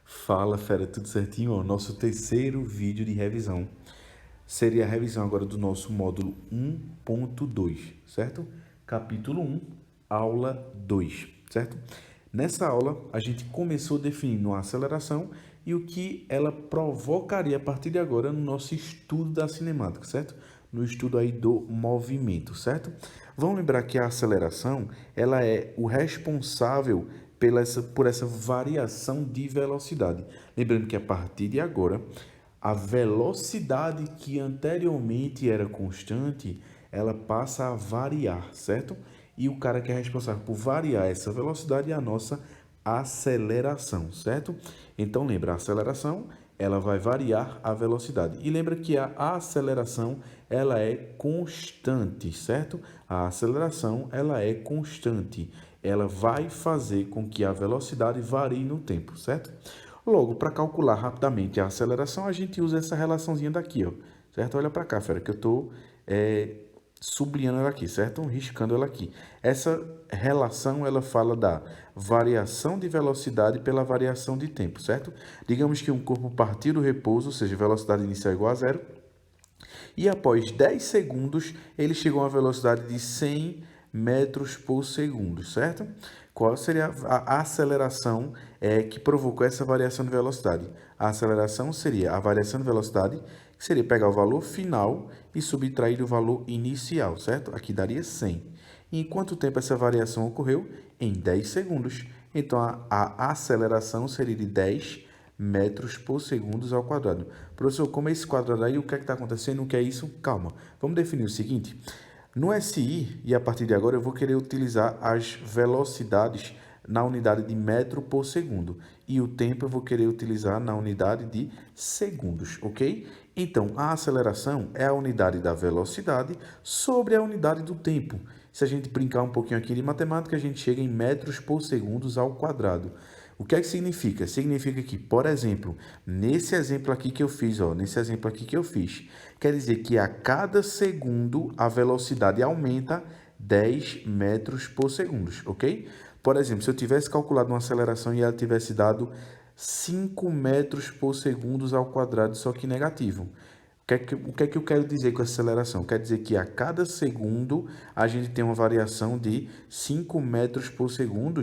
Fala, fera, tudo certinho? Ó, nosso terceiro vídeo de revisão seria a revisão agora do nosso módulo 1.2, certo? Capítulo 1, aula 2, certo? Nessa aula, a gente começou definindo a aceleração e o que ela provocaria a partir de agora no nosso estudo da cinemática, certo? No estudo aí do movimento, certo? Vamos lembrar que a aceleração, ela é o responsável por essa variação de velocidade. Lembrando que a partir de agora, a velocidade que anteriormente era constante, ela passa a variar, certo? E o cara que é responsável por variar essa velocidade é a nossa aceleração, certo? Então lembra, a aceleração, ela vai variar a velocidade. E lembra que a aceleração, ela é constante, certo? A aceleração, ela é constante. Ela vai fazer com que a velocidade varie no tempo, certo? Logo, para calcular rapidamente a aceleração, a gente usa essa relaçãozinha daqui, ó, certo? Olha para cá, fera, que eu estou sublinhando ela aqui, certo? Riscando ela aqui. Essa relação, ela fala da variação de velocidade pela variação de tempo, certo? Digamos que um corpo partiu do repouso, ou seja, velocidade inicial igual a zero, e após 10 segundos, ele chegou a uma velocidade de 100 metros por segundo, certo? Qual seria a aceleração que provocou essa variação de velocidade? A aceleração seria a variação de velocidade, que seria pegar o valor final e subtrair do valor inicial, certo? Aqui daria 100. E em quanto tempo essa variação ocorreu? Em 10 segundos. Então, a aceleração seria de 10 metros por segundo ao quadrado. Professor, como é esse quadrado aí? O que é que está acontecendo? O que é isso? Calma. Vamos definir o seguinte. No SI, e a partir de agora, eu vou querer utilizar as velocidades na unidade de metro por segundo. E o tempo eu vou querer utilizar na unidade de segundos, ok? Então, a aceleração é a unidade da velocidade sobre a unidade do tempo. Se a gente brincar um pouquinho aqui de matemática, a gente chega em metros por segundo ao quadrado. O que é que significa? Significa que, por exemplo, nesse exemplo aqui que eu fiz, quer dizer que a cada segundo a velocidade aumenta 10 metros por segundo, ok? Por exemplo, se eu tivesse calculado uma aceleração e ela tivesse dado 5 metros por segundo ao quadrado, só que negativo. O que é que eu quero dizer com essa aceleração? Quer dizer que a cada segundo a gente tem uma variação de 5 metros por segundo,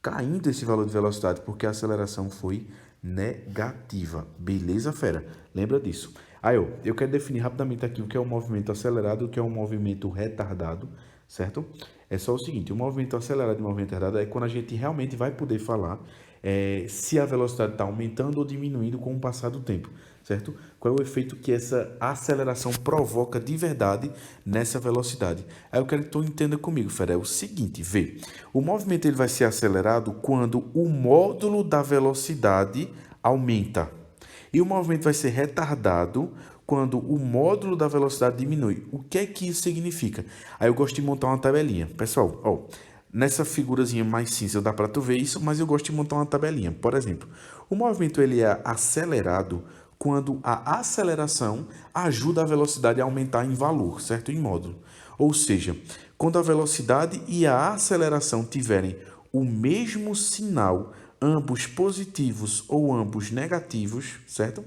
caindo esse valor de velocidade, porque a aceleração foi negativa. Beleza, fera? Lembra disso. Aí, eu quero definir rapidamente aqui o que é um movimento acelerado e o que é um movimento retardado, certo? É só o seguinte, o movimento acelerado e o movimento retardado é quando a gente realmente vai poder falar se a velocidade está aumentando ou diminuindo com o passar do tempo, certo? Qual é o efeito que essa aceleração provoca de verdade nessa velocidade? Aí eu quero que tu entenda comigo, Fera, é o seguinte, vê, o movimento ele vai ser acelerado quando o módulo da velocidade aumenta. E o movimento vai ser retardado quando o módulo da velocidade diminui. O que é que isso significa? Aí eu gosto de montar uma tabelinha. Pessoal, ó, nessa figurazinha mais cinza dá para tu ver isso, mas eu gosto de montar uma tabelinha. Por exemplo, o movimento ele é acelerado quando a aceleração ajuda a velocidade a aumentar em valor, certo? Em módulo. Ou seja, quando a velocidade e a aceleração tiverem o mesmo sinal, ambos positivos ou ambos negativos, certo?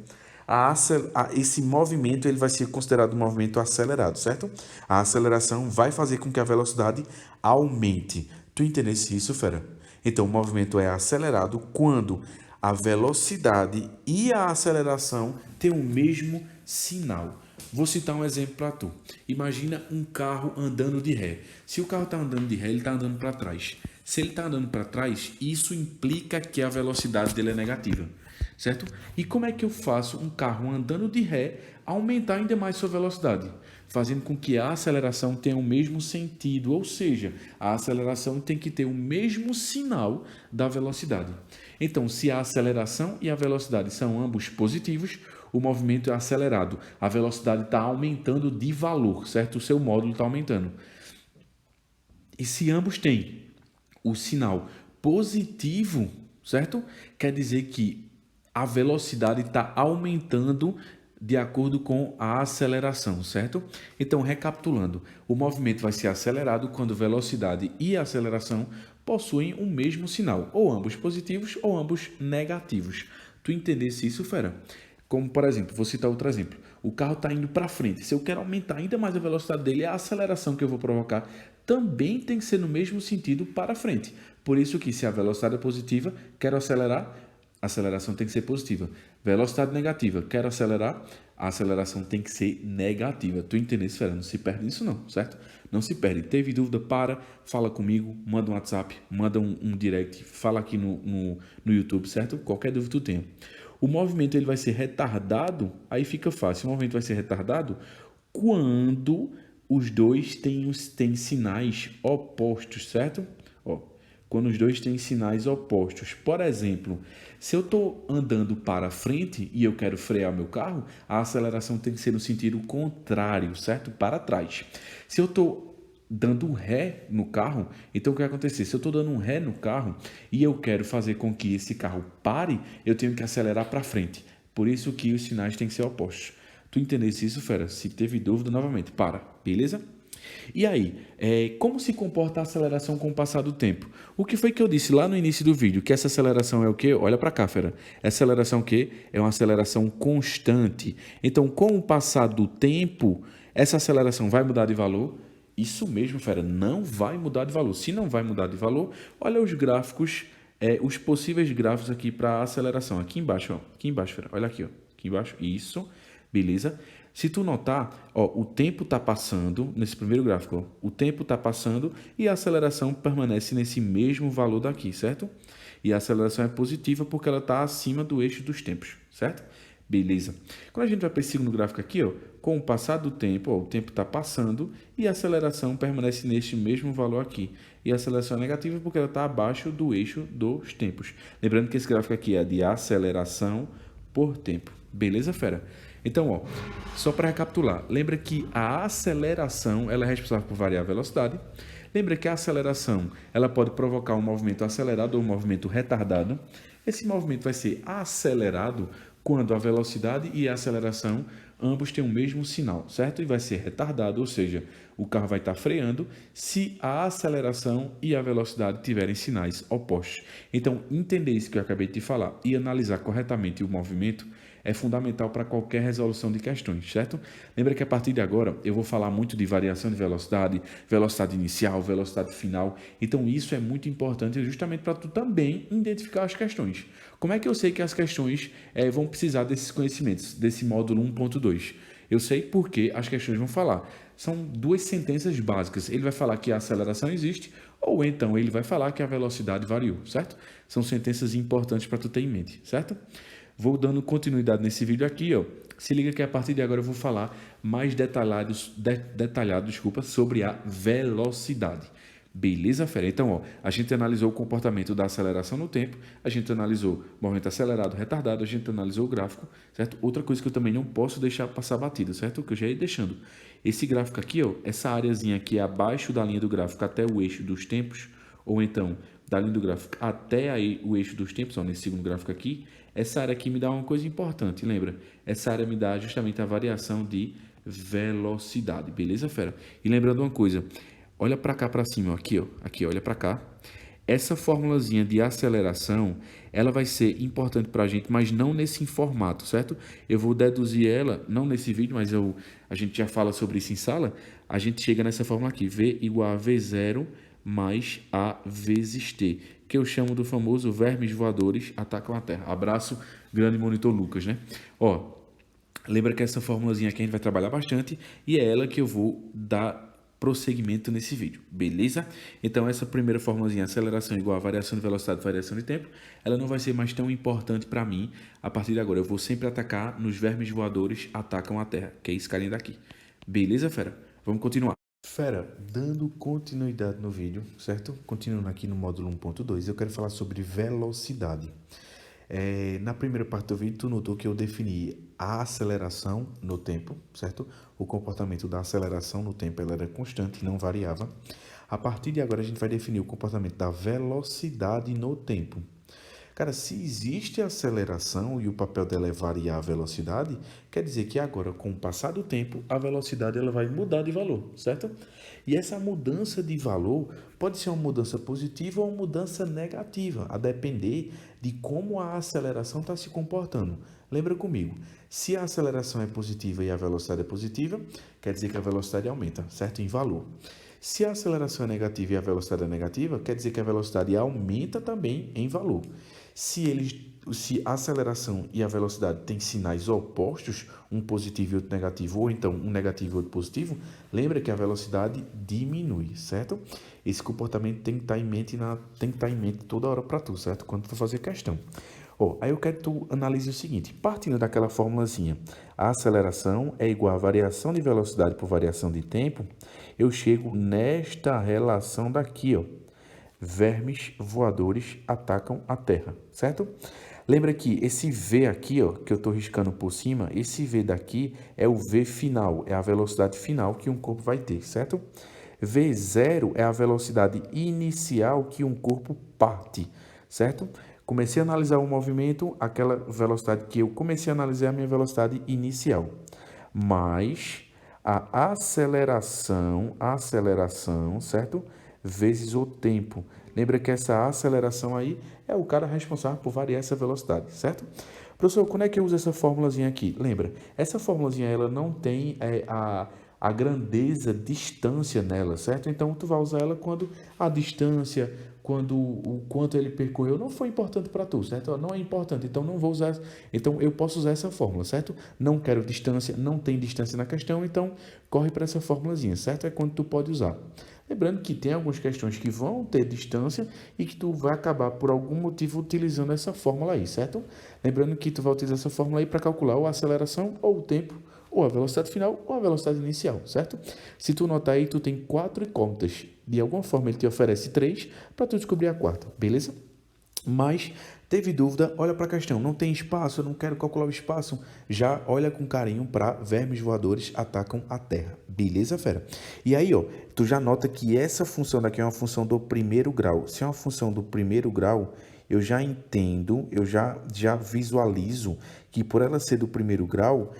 Esse movimento ele vai ser considerado um movimento acelerado, certo? A aceleração vai fazer com que a velocidade aumente. Tu entendesse isso, fera? Então, o movimento é acelerado quando a velocidade e a aceleração têm o mesmo sinal. Vou citar um exemplo para tu. Imagina um carro andando de ré. Se o carro está andando de ré, ele está andando para trás. Se ele está andando para trás, isso implica que a velocidade dele é negativa, certo? E como é que eu faço um carro andando de ré aumentar ainda mais sua velocidade? Fazendo com que a aceleração tenha o mesmo sentido, ou seja, a aceleração tem que ter o mesmo sinal da velocidade. Então, se a aceleração e a velocidade são ambos positivos, o movimento é acelerado. A velocidade está aumentando de valor, certo? O seu módulo está aumentando. E se ambos têm o sinal positivo, certo? Quer dizer que a velocidade está aumentando de acordo com a aceleração, certo? Então, recapitulando, o movimento vai ser acelerado quando velocidade e aceleração possuem o mesmo sinal, ou ambos positivos ou ambos negativos. Tu entendesse isso, fera? Como, por exemplo, vou citar outro exemplo. O carro está indo para frente. Se eu quero aumentar ainda mais a velocidade dele, a aceleração que eu vou provocar também tem que ser no mesmo sentido para frente. Por isso que se a velocidade é positiva, quero acelerar, a aceleração tem que ser positiva. Velocidade negativa, quero acelerar, a aceleração tem que ser negativa. Tu entendeu, Fera? Não se perde nisso não, certo? Não se perde. Teve dúvida, fala comigo, manda um WhatsApp, manda um direct, fala aqui no YouTube, certo? Qualquer dúvida tu tenha. O movimento ele vai ser retardado, aí fica fácil. O movimento vai ser retardado quando os dois têm sinais opostos, certo? Ó, quando os dois têm sinais opostos. Por exemplo, se eu estou andando para frente e eu quero frear meu carro, a aceleração tem que ser no sentido contrário, certo? Para trás. Se eu estou dando um ré no carro, então o que vai acontecer? Se eu estou dando um ré no carro e eu quero fazer com que esse carro pare, eu tenho que acelerar para frente. Por isso que os sinais têm que ser opostos. Tu entendesse isso, fera? Se teve dúvida, novamente, beleza? E aí, como se comporta a aceleração com o passar do tempo? O que foi que eu disse lá no início do vídeo? Que essa aceleração é o quê? Olha para cá, fera. Essa aceleração é o quê? É uma aceleração constante. Então, com o passar do tempo, essa aceleração vai mudar de valor? Isso mesmo, fera, não vai mudar de valor. Se não vai mudar de valor, olha os gráficos, os possíveis gráficos aqui para a aceleração. Aqui embaixo, ó. Aqui embaixo, fera. Olha aqui, ó. Aqui embaixo. Isso. Beleza? Se tu notar, ó, o tempo está passando, nesse primeiro gráfico, ó, o tempo está passando e a aceleração permanece nesse mesmo valor daqui, certo? E a aceleração é positiva porque ela está acima do eixo dos tempos, certo? Beleza. Quando a gente vai para esse segundo gráfico aqui, ó, com o passar do tempo, ó, o tempo está passando e a aceleração permanece neste mesmo valor aqui. E a aceleração é negativa porque ela está abaixo do eixo dos tempos. Lembrando que esse gráfico aqui é de aceleração por tempo. Beleza, fera? Então, ó, só para recapitular, lembra que a aceleração ela é responsável por variar a velocidade. Lembra que a aceleração ela pode provocar um movimento acelerado ou um movimento retardado. Esse movimento vai ser acelerado quando a velocidade e a aceleração ambos têm o mesmo sinal, certo? E vai ser retardado, ou seja, o carro vai estar freando se a aceleração e a velocidade tiverem sinais opostos. Então, entender isso que eu acabei de falar e analisar corretamente o movimento é fundamental para qualquer resolução de questões, certo? Lembra que a partir de agora eu vou falar muito de variação de velocidade, velocidade inicial, velocidade final. Então isso é muito importante justamente para tu também identificar as questões. Como é que eu sei que as questões vão precisar desses conhecimentos, desse módulo 1.2? Eu sei porque as questões vão falar. São duas sentenças básicas. Ele vai falar que a aceleração existe ou então ele vai falar que a velocidade variou, certo? São sentenças importantes para tu ter em mente, certo? Vou dando continuidade nesse vídeo aqui, ó. Se liga que a partir de agora eu vou falar mais detalhado, sobre a velocidade. Beleza, fera? Então, ó, a gente analisou o comportamento da aceleração no tempo, a gente analisou o movimento acelerado, retardado, a gente analisou o gráfico, certo? Outra coisa que eu também não posso deixar passar batida, certo? Que eu já ia deixando. Esse gráfico aqui, ó, essa areazinha aqui abaixo da linha do gráfico até o eixo dos tempos, ou então da linha do gráfico até aí o eixo dos tempos, ó, nesse segundo gráfico aqui, essa área aqui me dá uma coisa importante, lembra? Essa área me dá justamente a variação de velocidade, beleza, fera? E lembrando uma coisa, olha para cá para cima, ó, aqui, olha para cá. Essa formulazinha de aceleração, ela vai ser importante para a gente, mas não nesse formato, certo? Eu vou deduzir ela, não nesse vídeo, mas a gente já fala sobre isso em sala. A gente chega nessa fórmula aqui, V igual a V0 mais A vezes T, que eu chamo do famoso vermes voadores atacam a Terra. Abraço, grande monitor Lucas, né? Ó, lembra que essa formulazinha aqui a gente vai trabalhar bastante e é ela que eu vou dar prosseguimento nesse vídeo, beleza? Então essa primeira formulazinha, aceleração igual a variação de velocidade, variação de tempo, ela não vai ser mais tão importante para mim a partir de agora. Eu vou sempre atacar nos vermes voadores atacam a Terra, que é esse carinha daqui. Beleza, fera? Vamos continuar. Fera, dando continuidade no vídeo, certo? Continuando aqui no módulo 1.2, eu quero falar sobre velocidade. Na primeira parte do vídeo, tu notou que eu defini a aceleração no tempo, certo? O comportamento da aceleração no tempo ela era constante, não variava. A partir de agora, a gente vai definir o comportamento da velocidade no tempo. Cara, se existe aceleração e o papel dela é variar a velocidade, quer dizer que agora, com o passar do tempo, a velocidade ela vai mudar de valor, certo? E essa mudança de valor pode ser uma mudança positiva ou uma mudança negativa, a depender de como a aceleração está se comportando. Lembra comigo, se a aceleração é positiva e a velocidade é positiva, quer dizer que a velocidade aumenta, certo? Em valor. Se a aceleração é negativa e a velocidade é negativa, quer dizer que a velocidade aumenta também em valor. Se a aceleração e a velocidade têm sinais opostos, um positivo e outro negativo, ou então um negativo e outro positivo, lembra que a velocidade diminui, certo? Esse comportamento tem que estar em mente toda hora para tu, certo? Quando tu fazer questão. Aí eu quero que tu analise o seguinte, partindo daquela formulazinha, a aceleração é igual a variação de velocidade por variação de tempo, eu chego nesta relação daqui, vermes voadores atacam a Terra, certo? Lembra que esse V aqui, que eu estou riscando por cima, esse V daqui é o V final, é a velocidade final que um corpo vai ter, certo? V0 é a velocidade inicial que um corpo parte, certo? Comecei a analisar o movimento, aquela velocidade que eu comecei a analisar é a minha velocidade inicial. Mas a aceleração, certo? Vezes o tempo. Lembra que essa aceleração aí é o cara responsável por variar essa velocidade, certo? Professor, quando é que eu uso essa formulazinha aqui? Lembra, essa formulazinha ela não tem a grandeza, distância nela, certo? Então, tu vai usar ela quando a distância, quando o quanto ele percorreu não foi importante para tu, certo? Não é importante, então não vou usar, então eu posso usar essa fórmula, certo? Não quero distância, não tem distância na questão, então corre para essa formulazinha, certo? É quando tu pode usar. Lembrando que tem algumas questões que vão ter distância e que tu vai acabar por algum motivo utilizando essa fórmula aí, certo? Lembrando que tu vai utilizar essa fórmula aí para calcular ou a aceleração ou o tempo, ou a velocidade final ou a velocidade inicial, certo? Se tu notar aí, tu tem 4 incógnitas. De alguma forma ele te oferece 3 para tu descobrir a quarta, beleza? Mas teve dúvida, olha para a questão, não tem espaço, eu não quero calcular o espaço, já olha com carinho para vermes voadores atacam a Terra, beleza, fera? E aí, tu já nota que essa função daqui é uma função do primeiro grau. Se é uma função do primeiro grau, eu já entendo, eu já visualizo que por ela ser do primeiro grau,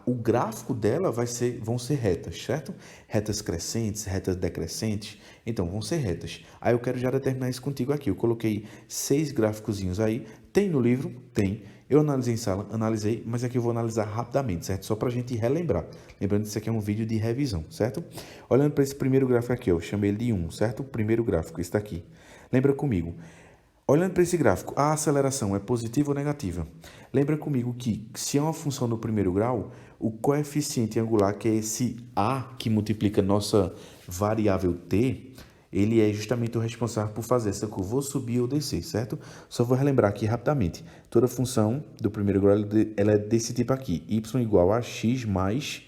o gráfico dela vão ser retas, certo? Retas crescentes, retas decrescentes, então vão ser retas. Aí eu quero já determinar isso contigo aqui. Eu coloquei 6 gráficozinhos aí, tem no livro? Tem. Eu analisei em sala, analisei, mas aqui eu vou analisar rapidamente, certo? Só para a gente relembrar. Lembrando que isso aqui é um vídeo de revisão, certo? Olhando para esse primeiro gráfico aqui, eu chamei ele de 1, certo? O primeiro gráfico, esse daqui. Lembra comigo. Olhando para esse gráfico, a aceleração é positiva ou negativa? Lembra comigo que, se é uma função do primeiro grau, o coeficiente angular, que é esse A que multiplica nossa variável t, ele é justamente o responsável por fazer essa curva ou subir ou descer, certo? Só vou relembrar aqui rapidamente. Toda função do primeiro grau ela é desse tipo aqui, y igual a x mais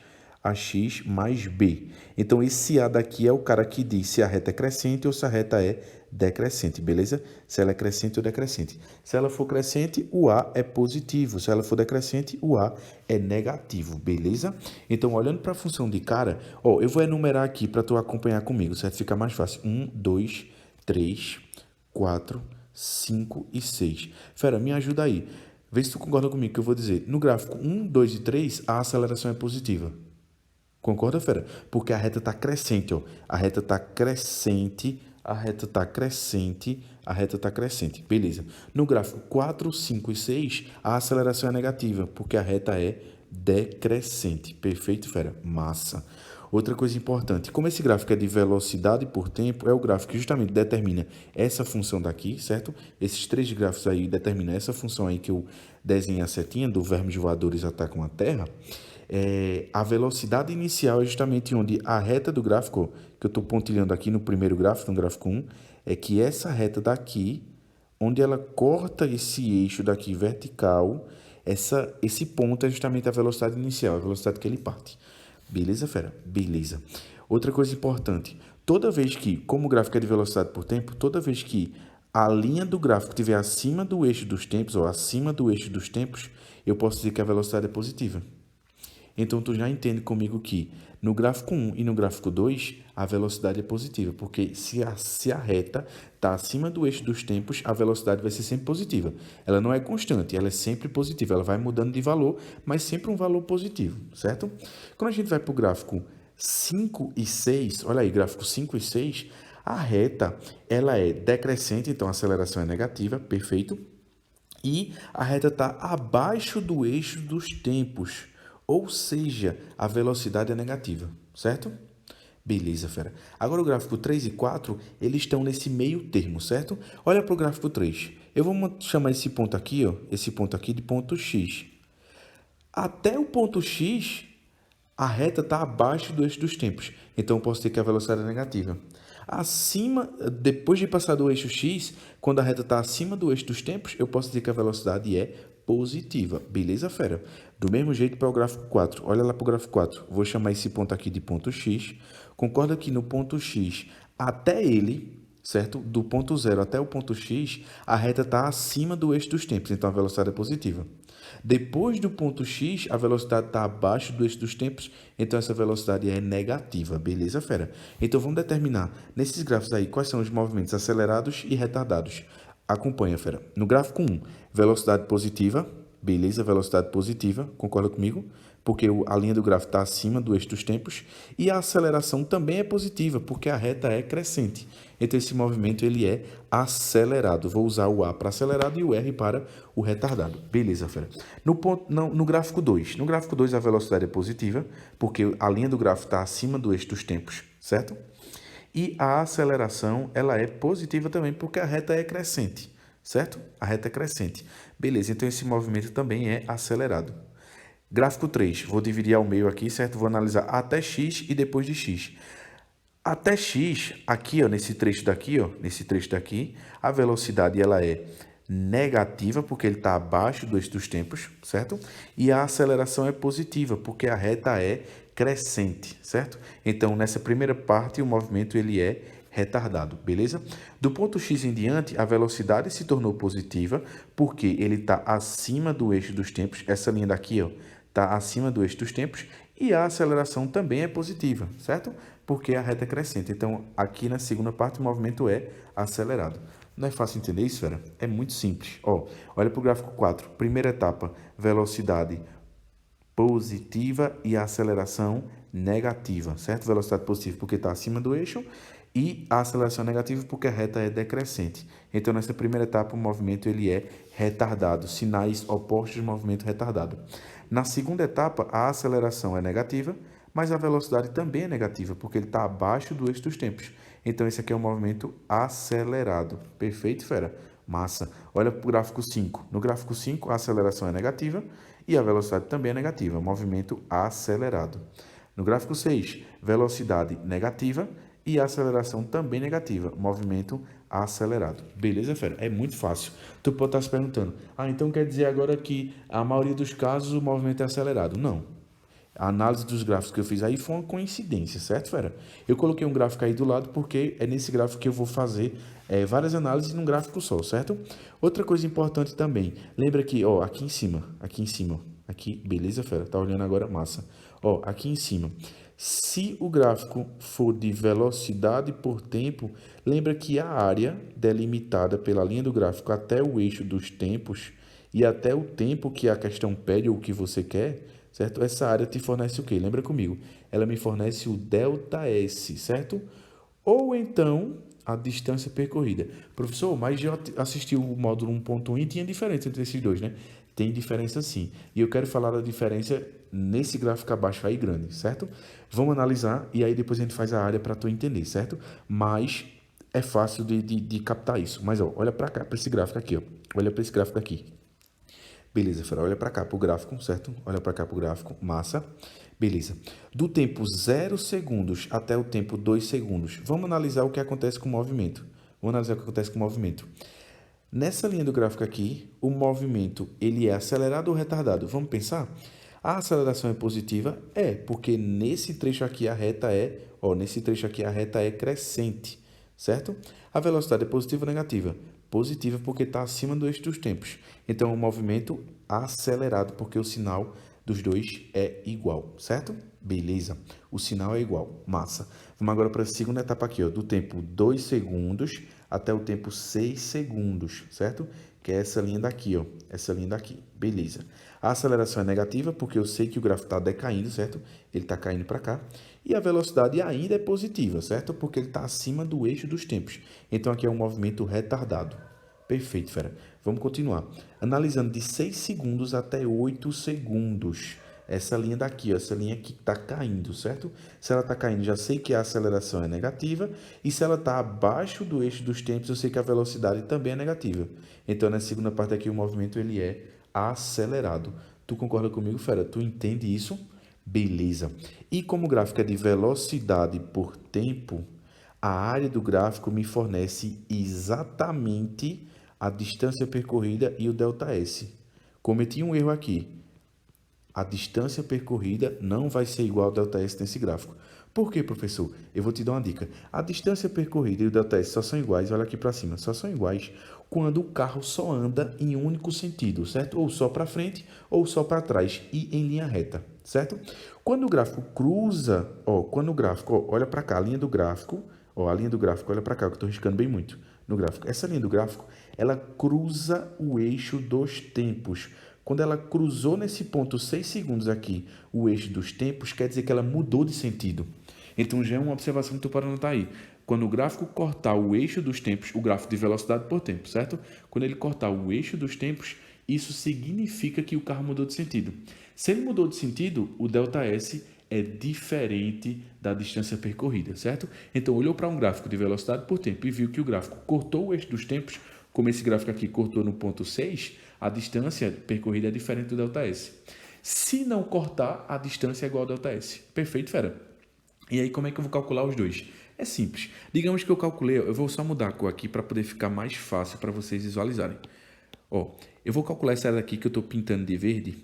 b. Então, esse A daqui é o cara que diz se a reta é crescente ou se a reta é decrescente, beleza? Se ela é crescente ou decrescente. Se ela for crescente, o A é positivo. Se ela for decrescente, o A é negativo, beleza? Então, olhando para a função de cara, eu vou enumerar aqui para tu acompanhar comigo, certo? Fica mais fácil. 1, 2, 3, 4, 5 e 6. Fera, me ajuda aí. Vê se tu concorda comigo que eu vou dizer. No gráfico 1, 2 e 3, a aceleração é positiva. Concorda, fera? Porque a reta está crescente, A reta está crescente, a reta está crescente, a reta está crescente. Beleza. No gráfico 4, 5 e 6, a aceleração é negativa, porque a reta é decrescente. Perfeito, fera? Massa. Outra coisa importante, como esse gráfico é de velocidade por tempo, é o gráfico que justamente determina essa função daqui, certo? Esses 3 gráficos aí determinam essa função aí que eu desenhei a setinha do vermes voadores atacam a Terra. A velocidade inicial é justamente onde a reta do gráfico, que eu estou pontilhando aqui no primeiro gráfico, no gráfico 1, é que essa reta daqui, onde ela corta esse eixo daqui vertical, esse ponto é justamente a velocidade inicial, a velocidade que ele parte. Beleza, fera? Beleza. Outra coisa importante, toda vez que, como o gráfico é de velocidade por tempo, toda vez que a linha do gráfico estiver acima do eixo dos tempos, ou acima do eixo dos tempos, eu posso dizer que a velocidade é positiva. Então, tu já entende comigo que no gráfico 1 e no gráfico 2, a velocidade é positiva, porque se a reta está acima do eixo dos tempos, a velocidade vai ser sempre positiva. Ela não é constante, ela é sempre positiva, ela vai mudando de valor, mas sempre um valor positivo, certo? Quando a gente vai para o gráfico 5 e 6, olha aí, gráfico 5 e 6, a reta ela é decrescente, então a aceleração é negativa, perfeito? E a reta está abaixo do eixo dos tempos, ou seja, a velocidade é negativa, certo? Beleza, fera. Agora o gráfico 3 e 4, eles estão nesse meio termo, certo? Olha para o gráfico 3. Eu vou chamar esse ponto aqui, ó, esse ponto aqui de ponto X. Até o ponto X, a reta está abaixo do eixo dos tempos. Então, eu posso ter que a velocidade é negativa. Depois de passar do eixo X, quando a reta está acima do eixo dos tempos, eu posso dizer que a velocidade é positiva. Beleza, fera? Do mesmo jeito para o gráfico 4. Olha lá para o gráfico 4. Vou chamar esse ponto aqui de ponto X. Concorda que no ponto X, até ele, certo? Do ponto 0 até o ponto X, a reta está acima do eixo dos tempos. Então, a velocidade é positiva. Depois do ponto X, a velocidade está abaixo do eixo dos tempos, então essa velocidade é negativa. Beleza, fera? Então vamos determinar nesses gráficos aí quais são os movimentos acelerados e retardados. Acompanha, fera. No gráfico 1, velocidade positiva. Beleza, velocidade positiva. Concorda comigo? Porque a linha do gráfico está acima do eixo dos tempos. E a aceleração também é positiva, porque a reta é crescente. Então, esse movimento ele é acelerado. Vou usar o A para acelerado e o R para o retardado. Beleza, fera. No gráfico 2. No gráfico 2, a velocidade é positiva, porque a linha do gráfico está acima do eixo dos tempos, certo? E a aceleração ela é positiva também, porque a reta é crescente, certo? A reta é crescente. Beleza, então esse movimento também é acelerado. Gráfico 3, vou dividir ao meio aqui, certo? Vou analisar até x e depois de x. Até x, aqui, ó, nesse trecho daqui, a velocidade ela é negativa, porque ele está abaixo do eixo dos tempos, certo? E a aceleração é positiva, porque a reta é crescente, certo? Então, nessa primeira parte, o movimento ele é retardado, beleza? Do ponto X em diante, a velocidade se tornou positiva, porque ele está acima do eixo dos tempos. Essa linha daqui, ó, está acima do eixo dos tempos. E a aceleração também é positiva, certo? Porque a reta é crescente. Então, aqui na segunda parte, o movimento é acelerado. Não é fácil entender isso, fera? É muito simples. Ó, olha para o gráfico 4. Primeira etapa, velocidade positiva e a aceleração negativa, certo? Velocidade positiva porque está acima do eixo e a aceleração negativa porque a reta é decrescente. Então, nessa primeira etapa, o movimento ele é retardado, sinais opostos de movimento retardado. Na segunda etapa, a aceleração é negativa, mas a velocidade também é negativa, porque ele está abaixo do eixo dos tempos. Então, esse aqui é um movimento acelerado. Perfeito, fera? Massa. Olha para o gráfico 5. No gráfico 5, a aceleração é negativa e a velocidade também é negativa, movimento acelerado. No gráfico 6, velocidade negativa e a aceleração também negativa, movimento acelerado. Beleza, fera? É muito fácil. Tu pode estar se perguntando, então quer dizer agora que a maioria dos casos o movimento é acelerado? Não. A análise dos gráficos que eu fiz aí foi uma coincidência, certo, fera? Eu coloquei um gráfico aí do lado porque é nesse gráfico que eu vou fazer várias análises num gráfico só, certo? Outra coisa importante também, lembra que, ó, aqui em cima, aqui, beleza, fera? Tá olhando agora, massa. Ó, aqui em cima, se o gráfico for de velocidade por tempo, lembra que a área delimitada pela linha do gráfico até o eixo dos tempos e até o tempo que a questão pede ou o que você quer, certo? Essa área te fornece o quê? Lembra comigo? Ela me fornece o ΔS, certo? Ou então a distância percorrida. Professor, mas eu assisti o módulo 1.1 e tinha diferença entre esses dois, né? Tem diferença sim. E eu quero falar da diferença nesse gráfico abaixo aí grande, certo? Vamos analisar e aí depois a gente faz a área para tu entender, certo? Mas é fácil de captar isso. Mas ó, olha para cá, para esse gráfico aqui, ó. Olha para esse gráfico aqui. Beleza, fera, olha para cá para o gráfico, certo? Olha para cá para o gráfico, massa. Beleza. Do tempo 0 segundos até o tempo 2 segundos, vamos analisar o que acontece com o movimento. Vamos analisar o que acontece com o movimento. Nessa linha do gráfico aqui, o movimento ele é acelerado ou retardado? Vamos pensar? A aceleração é positiva? É, porque nesse trecho aqui a reta é crescente, certo? A velocidade é positiva ou negativa? Positiva porque está acima do eixo dos tempos. Então, é um movimento acelerado, porque o sinal dos dois é igual, certo? Beleza. O sinal é igual. Massa. Vamos agora para a segunda etapa aqui, ó, do tempo 2 segundos até o tempo 6 segundos, certo? Que é essa linha daqui, ó. Essa linha daqui. Beleza. A aceleração é negativa porque eu sei que o gráfico está decaindo, certo? Ele está caindo para cá. E a velocidade ainda é positiva, certo? Porque ele está acima do eixo dos tempos. Então, aqui é um movimento retardado. Perfeito, fera. Vamos continuar. Analisando de 6 segundos até 8 segundos. Essa linha daqui, ó, essa linha que está caindo, certo? Se ela está caindo, já sei que a aceleração é negativa. E se ela está abaixo do eixo dos tempos, eu sei que a velocidade também é negativa. Então, na segunda parte aqui, o movimento ele é acelerado. Tu concorda comigo, fera? Tu entende isso? Beleza. E como o gráfico é de velocidade por tempo, a área do gráfico me fornece exatamente a distância percorrida e o ΔS. Cometi um erro aqui. A distância percorrida não vai ser igual ao ΔS nesse gráfico. Por quê, professor? Eu vou te dar uma dica. A distância percorrida e o ΔS só são iguais, olha aqui para cima, só são iguais quando o carro só anda em um único sentido, certo? Ou só para frente ou só para trás e em linha reta, certo? Quando o gráfico cruza, olha para cá, a linha do gráfico, olha para cá, que eu estou riscando bem muito no gráfico. Essa linha do gráfico, ela cruza o eixo dos tempos. Quando ela cruzou nesse ponto 6 segundos aqui, o eixo dos tempos, quer dizer que ela mudou de sentido. Então, já é uma observação que tu pode anotar aí. Quando o gráfico cortar o eixo dos tempos, o gráfico de velocidade por tempo, certo? Quando ele cortar o eixo dos tempos, isso significa que o carro mudou de sentido. Se ele mudou de sentido, o ΔS é diferente da distância percorrida, certo? Então, olhou para um gráfico de velocidade por tempo e viu que o gráfico cortou o eixo dos tempos, como esse gráfico aqui cortou no ponto 6, a distância percorrida é diferente do ΔS. Se não cortar, a distância é igual ao ΔS. Perfeito, fera? E aí, como é que eu vou calcular os dois? É simples. Digamos que eu calculei, eu vou só mudar a cor aqui para poder ficar mais fácil para vocês visualizarem. Ó, eu vou calcular essa área aqui que eu estou pintando de verde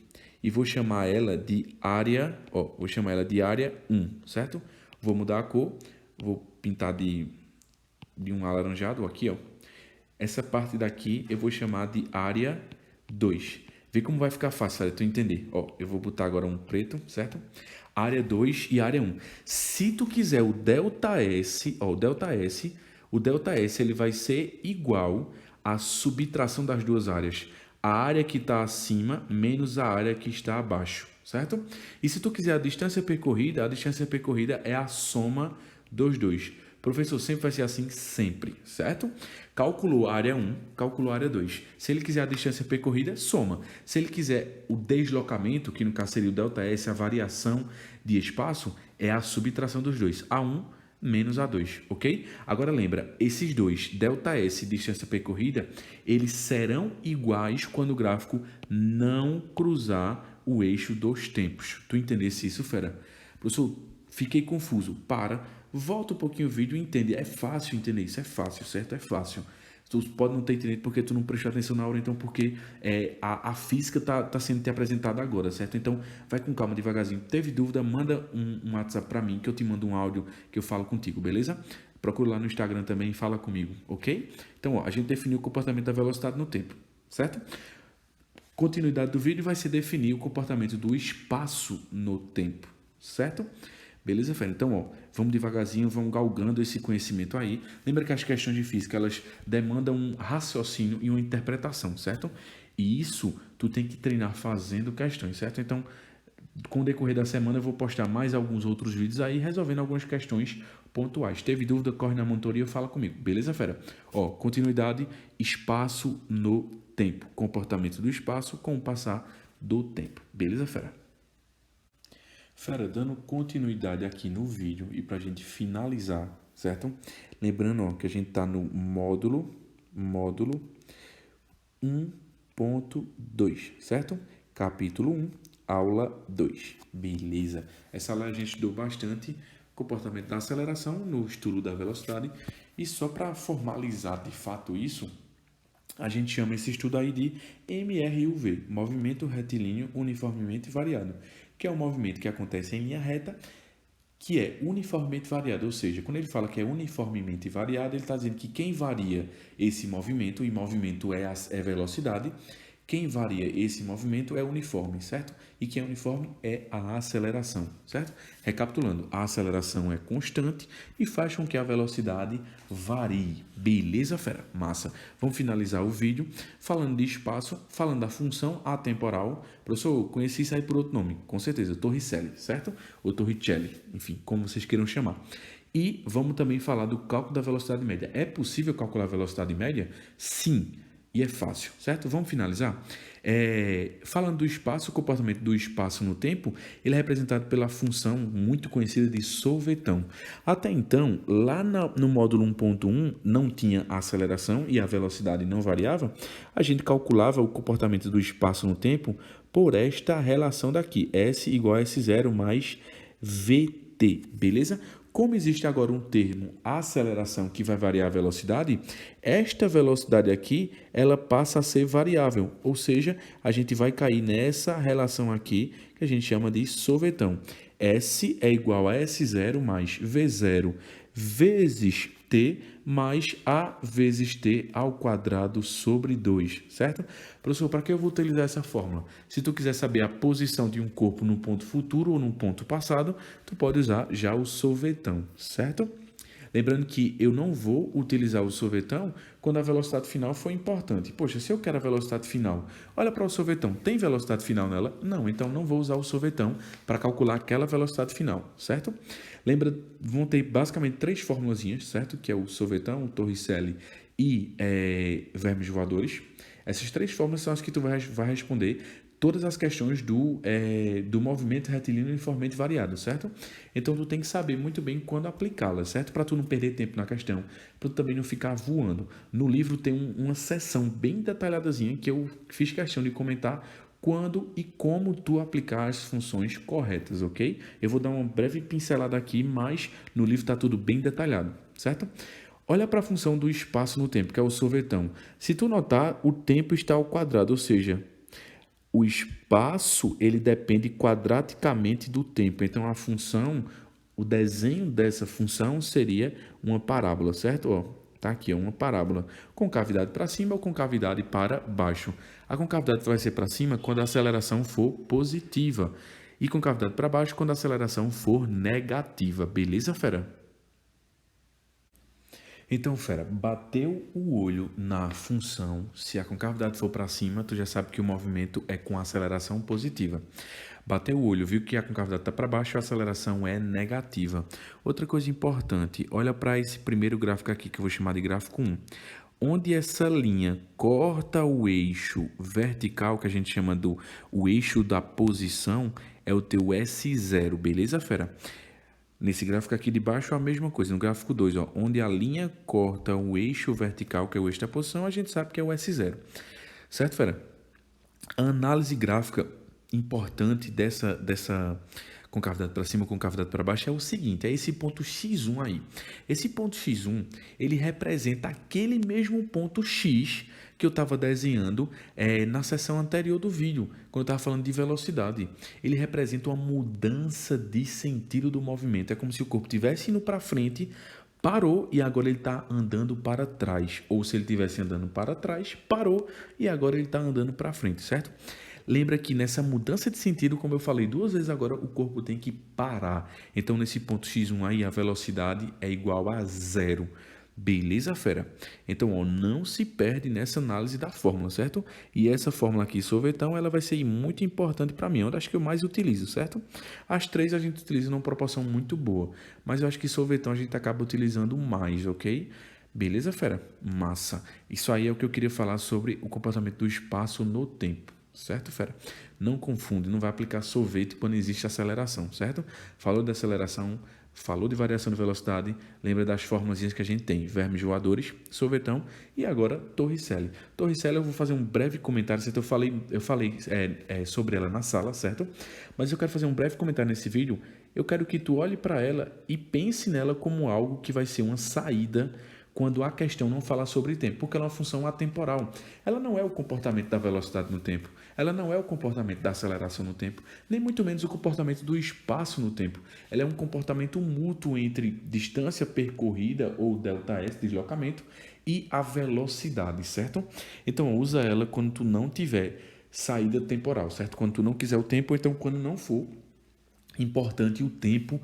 e vou chamar ela de área, vou chamar ela de área 1, certo? Vou mudar a cor, vou pintar de um alaranjado aqui, ó. Essa parte daqui eu vou chamar de área 2. Vê como vai ficar fácil para tu entender. Ó, eu vou botar agora um preto, certo? Área 2 e área 1. Se tu quiser o ΔS, ó, o ΔS ele vai ser igual à subtração das duas áreas. A área que está acima menos a área que está abaixo, certo? E se tu quiser a distância percorrida é a soma dos dois. Professor, sempre vai ser assim, sempre, certo? Calculou a área 1, calculou a área 2. Se ele quiser a distância percorrida, soma. Se ele quiser o deslocamento, que no caso seria o ΔS, a variação de espaço, é a subtração dos dois. A1 menos A2, ok? Agora lembra, esses dois, ΔS e distância percorrida, eles serão iguais quando o gráfico não cruzar o eixo dos tempos. Tu entendesse isso, fera? Professor, fiquei confuso. Volta um pouquinho o vídeo e entende. É fácil entender isso, é fácil, certo? É fácil. Tu pode não ter entendido porque tu não prestou atenção na hora, então porque a física tá sendo te apresentada agora, certo? Então, vai com calma, devagarzinho. Teve dúvida, manda um WhatsApp para mim, que eu te mando um áudio que eu falo contigo, beleza? Procura lá no Instagram também e fala comigo, ok? Então, ó, a gente definiu o comportamento da velocidade no tempo, certo? Continuidade do vídeo vai ser definir o comportamento do espaço no tempo, certo? Beleza, fera? Então, ó, vamos devagarzinho, vamos galgando esse conhecimento aí. Lembra que as questões de física, elas demandam um raciocínio e uma interpretação, certo? E isso, tu tem que treinar fazendo questões, certo? Então, com o decorrer da semana, eu vou postar mais alguns outros vídeos aí, resolvendo algumas questões pontuais. Teve dúvida, corre na monitoria e fala comigo. Beleza, fera? Ó, continuidade, espaço no tempo. Comportamento do espaço com o passar do tempo. Beleza, fera? Fera, dando continuidade aqui no vídeo e para a gente finalizar, certo? Lembrando, ó, que a gente está no módulo 1.2, certo? Capítulo 1, aula 2. Beleza. Essa aula a gente estudou bastante comportamento da aceleração no estudo da velocidade e só para formalizar de fato isso, a gente chama esse estudo aí de MRUV, Movimento Retilíneo Uniformemente Variado, que é um movimento que acontece em linha reta, que é uniformemente variado, ou seja, quando ele fala que é uniformemente variado, ele está dizendo que quem varia esse movimento, e movimento é velocidade, Quem varia esse movimento é o uniforme, certo? E quem é uniforme é a aceleração, certo? Recapitulando, a aceleração é constante e faz com que a velocidade varie. Beleza, fera? Massa. Vamos finalizar o vídeo falando de espaço, falando da função atemporal. Professor, conheci isso aí por outro nome, com certeza, Torricelli, certo? Ou Torricelli, enfim, como vocês queiram chamar. E vamos também falar do cálculo da velocidade média. É possível calcular a velocidade média? Sim. E é fácil, certo? Vamos finalizar? Falando do espaço, o comportamento do espaço no tempo, ele é representado pela função muito conhecida de Sauveton. Até então, lá no módulo 1.1, não tinha a aceleração e a velocidade não variava. A gente calculava o comportamento do espaço no tempo por esta relação daqui, S igual a S0 mais VT, beleza? Como existe agora um termo aceleração que vai variar a velocidade, esta velocidade aqui, ela passa a ser variável, ou seja, a gente vai cair nessa relação aqui que a gente chama de Sauveton. S é igual a S0 mais V0 vezes T mais A vezes T ao quadrado sobre 2, certo? Professor, para que eu vou utilizar essa fórmula? Se tu quiser saber a posição de um corpo no ponto futuro ou no ponto passado, tu pode usar já o Sauveton, certo? Lembrando que eu não vou utilizar o Sauveton quando a velocidade final for importante. Poxa, se eu quero a velocidade final, olha para o Sauveton, tem velocidade final nela? Não, então não vou usar o Sauveton para calcular aquela velocidade final, certo? Lembra, vão ter basicamente 3 formulazinhas, certo? Que é o Sauveton, o Torricelli e vermes voadores. Essas 3 fórmulas são as que tu vai responder todas as questões do movimento retilíneo uniformemente variado, certo? Então, tu tem que saber muito bem quando aplicá-las, certo? Para tu não perder tempo na questão, para tu também não ficar voando. No livro tem uma seção bem detalhadazinha que eu fiz questão de comentar quando e como tu aplicar as funções corretas, ok? Eu vou dar uma breve pincelada aqui, mas no livro está tudo bem detalhado, certo? Olha para a função do espaço no tempo, que é o Sauveton. Se tu notar, o tempo está ao quadrado, ou seja, o espaço ele depende quadraticamente do tempo. Então, a função, o desenho dessa função seria uma parábola, certo? Ó, tá aqui, ó, uma parábola. Concavidade para cima ou concavidade para baixo. A concavidade vai ser para cima quando a aceleração for positiva. E concavidade para baixo quando a aceleração for negativa. Beleza, fera? Então, fera, bateu o olho na função, se a concavidade for para cima, tu já sabe que o movimento é com aceleração positiva. Bateu o olho, viu que a concavidade está para baixo, a aceleração é negativa. Outra coisa importante, olha para esse primeiro gráfico aqui, que eu vou chamar de gráfico 1. Onde essa linha corta o eixo vertical, que a gente chama do o eixo da posição, é o teu S0, beleza, fera? Nesse gráfico aqui de baixo, a mesma coisa. No gráfico 2, ó, onde a linha corta o eixo vertical, que é o eixo da posição, a gente sabe que é o S0. Certo, fera? A análise gráfica importante dessa concavidade para cima, concavidade para baixo é o seguinte, é esse ponto X1 aí. Esse ponto X1, ele representa aquele mesmo ponto X que eu estava desenhando na seção anterior do vídeo, quando eu estava falando de velocidade. Ele representa uma mudança de sentido do movimento. É como se o corpo estivesse indo para frente, parou e agora ele está andando para trás. Ou se ele estivesse andando para trás, parou e agora ele está andando para frente, certo? Lembra que nessa mudança de sentido, como eu falei 2 vezes agora, o corpo tem que parar. Então, nesse ponto X1 aí, a velocidade é igual a 0. Beleza, fera? Então, ó, não se perde nessa análise da fórmula, certo? E essa fórmula aqui, Sauveton, ela vai ser muito importante para mim. É uma das que eu mais utilizo, certo? As 3 a gente utiliza numa proporção muito boa. Mas eu acho que Sauveton a gente acaba utilizando mais, ok? Beleza, fera? Massa. Isso aí é o que eu queria falar sobre o comportamento do espaço no tempo. Certo, fera? Não confunde, não vai aplicar sorvete quando existe aceleração, certo? Falou de aceleração, falou de variação de velocidade, lembra das fórmulas que a gente tem, vermes voadores, Sauveton e agora Torricelli. Torricelli eu vou fazer um breve comentário, certo? Eu falei sobre ela na sala, certo? Mas eu quero fazer um breve comentário nesse vídeo, eu quero que tu olhe para ela e pense nela como algo que vai ser uma saída quando a questão não falar sobre tempo, porque ela é uma função atemporal. Ela não é o comportamento da velocidade no tempo, ela não é o comportamento da aceleração no tempo, nem muito menos o comportamento do espaço no tempo. Ela é um comportamento mútuo entre distância percorrida, ou ΔS, deslocamento, e a velocidade, certo? Então, usa ela quando tu não tiver saída temporal, certo? Quando tu não quiser o tempo, ou então quando não for importante o tempo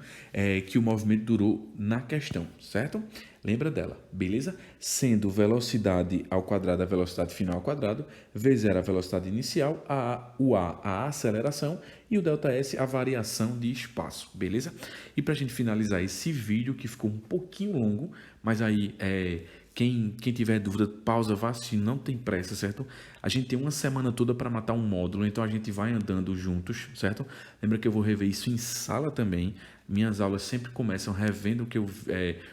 que o movimento durou na questão, certo? Lembra dela, beleza? Sendo velocidade ao quadrado a velocidade final ao quadrado, V0 a velocidade inicial, o A a aceleração e o ΔS a variação de espaço, beleza? E para a gente finalizar esse vídeo, que ficou um pouquinho longo, mas aí quem tiver dúvida, pausa, vá assistindo, não tem pressa, certo? A gente tem uma semana toda para matar um módulo, então a gente vai andando juntos, certo? Lembra que eu vou rever isso em sala também. Minhas aulas sempre começam revendo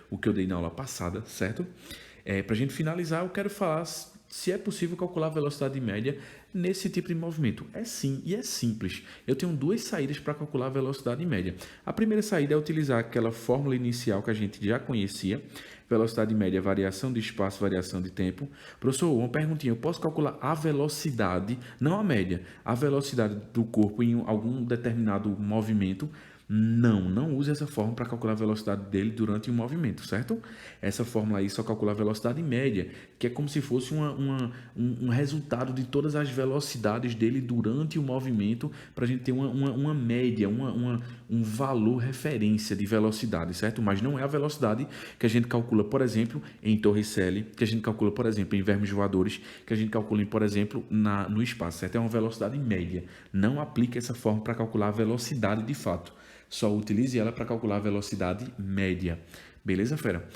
o que eu dei na aula passada, certo? Para a gente finalizar, eu quero falar se é possível calcular a velocidade média nesse tipo de movimento. É sim, e é simples. Eu tenho duas saídas para calcular a velocidade média. A primeira saída é utilizar aquela fórmula inicial que a gente já conhecia. Velocidade média, variação de espaço, variação de tempo. Professor, uma perguntinha. Eu posso calcular a velocidade, não a média, a velocidade do corpo em algum determinado movimento? Não use essa fórmula para calcular a velocidade dele durante um movimento, certo? Essa fórmula aí só calcula a velocidade média, que é como se fosse um resultado de todas as velocidades dele durante o movimento, para a gente ter uma média, um valor referência de velocidade, certo? Mas não é a velocidade que a gente calcula, por exemplo, em Torricelli, que a gente calcula, por exemplo, em vermes voadores, que a gente calcula, por exemplo, no espaço, certo? É uma velocidade média. Não aplique essa fórmula para calcular a velocidade de fato. Só utilize ela para calcular a velocidade média. Beleza, fera?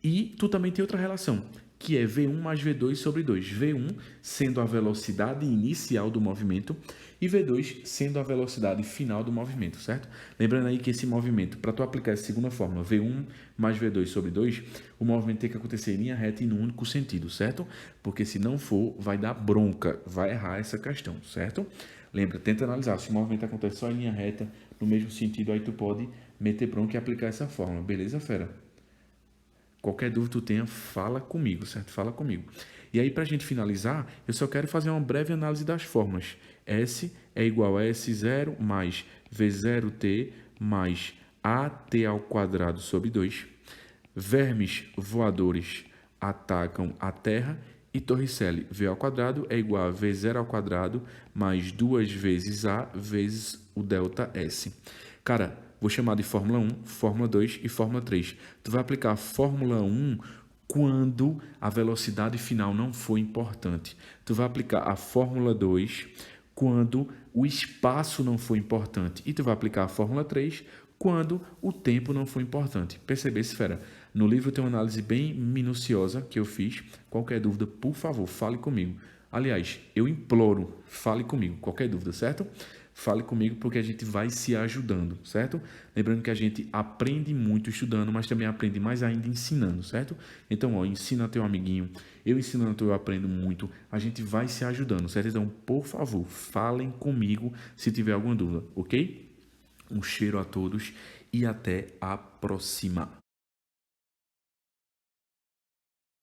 E tu também tem outra relação, que é V1 mais V2 sobre 2. V1 sendo a velocidade inicial do movimento e V2 sendo a velocidade final do movimento, certo? Lembrando aí que esse movimento, para tu aplicar essa segunda fórmula, V1 mais V2 sobre 2, o movimento tem que acontecer em linha reta e num único sentido, certo? Porque se não for, vai dar bronca, vai errar essa questão, certo? Lembra, tenta analisar, se o movimento acontece só em linha reta, no mesmo sentido, aí tu pode meter bronca e aplicar essa fórmula, beleza, fera? Qualquer dúvida que tu tenha, fala comigo, certo? Fala comigo. E aí, para a gente finalizar, eu só quero fazer uma breve análise das fórmulas. S é igual a S0 mais V0t mais AT ao quadrado sobre 2. Vermes voadores atacam a Terra e Torricelli, V ao quadrado é igual a V0 ao quadrado mais 2 vezes A vezes o ΔS. Cara, vou chamar de Fórmula 1, Fórmula 2 e Fórmula 3. Tu vai aplicar a Fórmula 1 quando a velocidade final não for importante. Tu vai aplicar a Fórmula 2 quando o espaço não for importante. E tu vai aplicar a Fórmula 3 quando o tempo não for importante. Percebesse, fera? No livro tem uma análise bem minuciosa que eu fiz. Qualquer dúvida, por favor, fale comigo. Aliás, eu imploro, fale comigo. Qualquer dúvida, certo? Fale comigo porque a gente vai se ajudando, certo? Lembrando que a gente aprende muito estudando, mas também aprende mais ainda ensinando, certo? Então, ó, ensina teu amiguinho, eu ensinando, eu aprendo muito, a gente vai se ajudando, certo? Então, por favor, falem comigo se tiver alguma dúvida, ok? Um cheiro a todos e até a próxima.